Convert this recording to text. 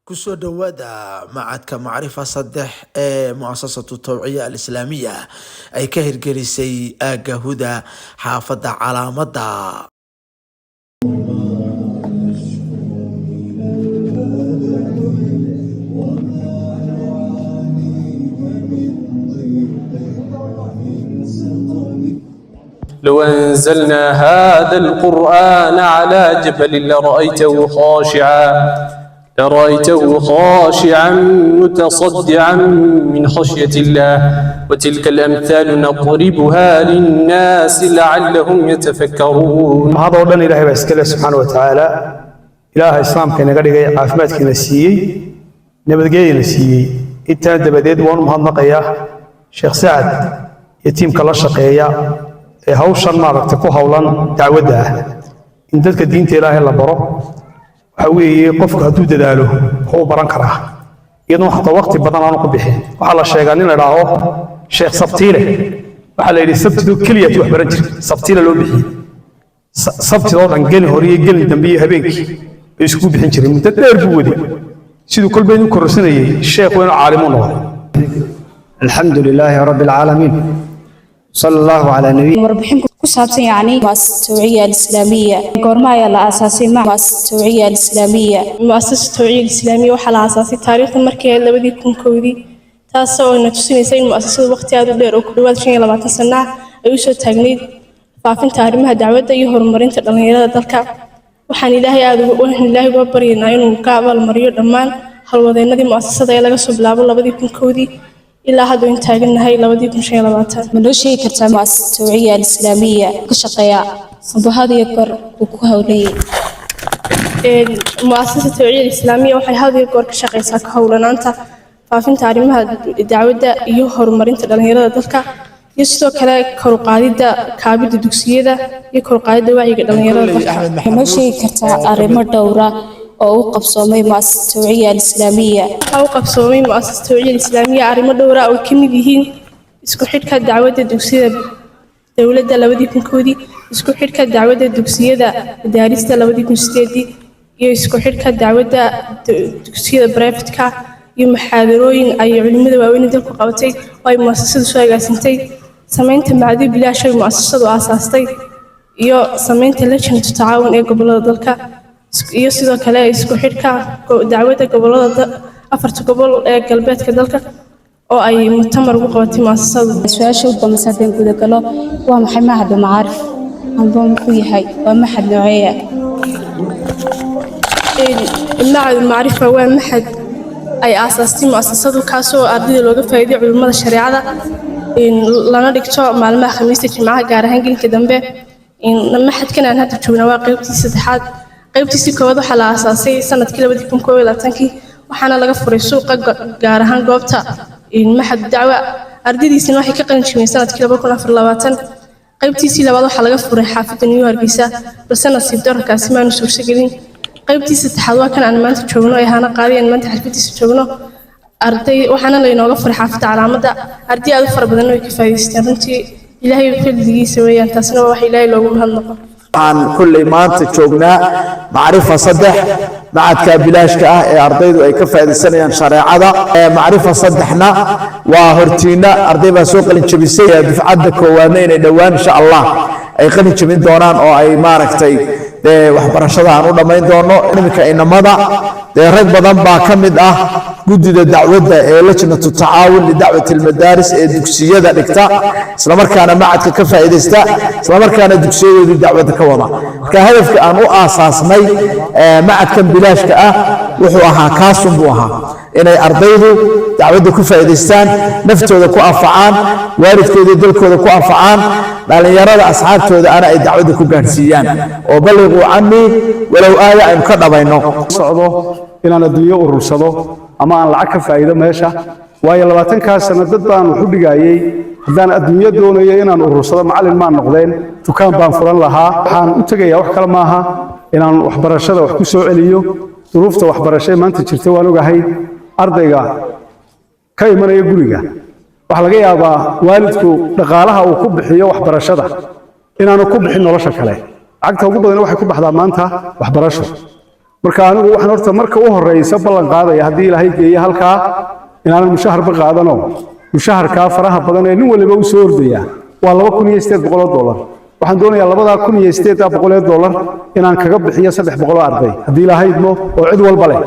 kusoo dhawaada macadka macrifa saddex muasasatu tawciya alislaamiya ay ka hirgelisay aaga huda xaafada calaamada. لو أنزلنا هذا القرآن على جبل لرأيته خاشعا متصدعا من خشية الله وتلك الأمثال نضربها للناس لعلهم يتفكرون. هذا ودن إلهي بأسكاله سبحانه وتعالى إله إسلام كان يقول عافمات كنا سيئي نبدأ نسيئي إنتان دبديد وانو مهنقيا شيخ سعد يتيم كلا شقيا هوشان ماركت ku hawlan dacwada ah in dadka diinta Ilaahay la baro waxa weeye qofku haduu dadaalo oo baran kara iyadoo xataa waqti badan aan ku bixin waxa la sheegaa in la raaho Sheikh Sabtiile waxa la yiri sabtidu kaliya wax baran jiray Sabtiile loo bixiyay sabtido dhan gal horiye gal dambiye habeenkii isku bixin jiray muddo dheer buu waday sidoo kale been korsanayay sheekh weyn caalimo noqday. alxamdulilaahi rabbil aalamiin صلى الله على نبي مربحين كسابسين يعني مؤسسة التوعية الإسلامية قرما يلا أساسي مؤسسة التوعية الإسلامية مؤسسة التوعية الإسلامية وحلا أساسي تاريخ المركز اللي بدي يكون كودي تاسو إن تسوي زي المؤسسة وقت هذا اللي ركوبات شيء لما تسنع أيوسو تجنيد فافن تعلمها دعوة يهور مرين تدلني ذلك وحن الله هذا وحن الله وبرينا إنه كعب المريض دمان هل وذين دي مؤسسة يلا قصب لعب الله بدي يكون كودي إلا هذا إنتاجنا هاي لودي بمشي لبعضها. من شيء كرت مؤسسة التوعية الإسلامية كشقياء وهذا يقر وكهولي. مؤسسة التوعية الإسلامية وحي هذا يقر كشقياء سكهولنا أنت فافين تعلمها دعوة يهور مرين تدلني ذلك يسلو كلا كرقادة كابد الدكسية يكرقادة وعي تدلني ذلك. من شيء كرت أريمر دورة أو قبصومي مؤسسة التوعية الإسلامية أو قبصومي مؤسسة التوعية الإسلامية أريمر دورة أو كمديهين isku xidhka dacwada dugsiyada dawladda 2010 isku xidhka dacwada dugsiyada madaarista 2008 iyo isku xidhka dacwada dugsiyada private-ka iyo muxaadarooyin ay culimada waaweyn dalku qabatay oo ay muassasadu soo agaasintay sameynta macdi bilaash ay muassasadu aasaastay iyo sameynta lajnada taawun ee gobolada dalka iyo sidoo kale isku xidhka dacwada gobolada afarta gobol ee galbeedka dalka oo ay mutamar ugu qabatay muassasadu. su'aasha u dambaysa guud galo waa maxay mahad macaarif andoon ku yahay waa mahad nooceeya mahad macaarif waa mahad ay aasaastay muassasadu kaasoo ardayda looga faa'iideeyo culimada shariicada lana dhigto maalmaha khamiista jimcaha gaar ahaan gelinka dambe mahadkan aan hadda joogna waa qaybtiisa saddexaad qaybtiisa koowaad waxaa la aasaasay sanadkii 2021 waxaana laga furay suuqa gaar ahaan goobta mahad dacwa ardaydiisina waxay ka qalin jibiyeen sanadkii 2024 qaybtiisii labaad waxaa laga furay xaafadda New Hargeysa balse nasiib darrkaasi maanu suurtagelin qaybtiisa saddexaad waa kan aan maanta joogno ee hana qaadiyeen maanta xafladiisa joogno arday waxaana la inooga furay xaafadda calaamada arday aad u fara badan oo ka faa'iideysteen runtii ilaahay fadligiisa weeyaan taasna waa wax ilaahay loogu mahadnaqo. عن كل ما تجوجنا معرفة صدح معك بلاشك أرضيدو أي كفاءة السنة شريعة معرفة صدحنا وهرتينا أرضي بسوق الانشبيسية دفعتك وانين دوان إن شاء الله أي قلن شبين دونان أو أي ماركتي waxbarashada aan u dhameyn doono imika ina mada rag badan baa kamid ah gudida dacwada ee lajnatu taawun li dacwati almadaaris ee dugsiyada dhigta isla markaana macadka ka faa'iideysta isla markaana dugsiyada dacwada ka wada ka hadafka aan u aasaasnay macadkan bilaashka ah wuxuu ahaa kaasum buu ahaa inay ardaydu dacwada ku faa'iideystaan naftooda ku anfacaan waalidkooda dalkooda ku anfacaan dhalinyarada asxaabtooda ana ay dacwada ku gaarsiiyaan oo baligu cani walaw aaya ay ka dhabayno socdo inaan adduunyo urursado ama aan lacag ka faa'iido meesha waayo 20 sano dad baan wuxuu dhigayay hadaan adduunyo doonayo inaan urursado macallin ma noqdeen dukaan baan furan lahaa waxaan u tagayaa wax kale maaha inaan waxbarashada wax ku soo celiyo duruufta waxbarashada maanta jirta waan ogahay ardayga ka imanaya guriga waxa laga yaabaa waalidku dhaqaalaha uu ku bixiyo waxbarashada inaanu ku bixin nolosha kale lacagta ugu badan waxay ku baxdaa maanta waxbarasho marka anigu waxaan horta marka u horeysa ballan qaadaya haddii ilaahay geeyo halkaa inaanan mushaharba qaadano mushaharkaa faraha badan ee nin waliba u soo ordaya waa $2,800 waxaan doonayaa $2,800 inaan kaga bixiyo 300 arday haddii ilaahay idmo oo cid walba leh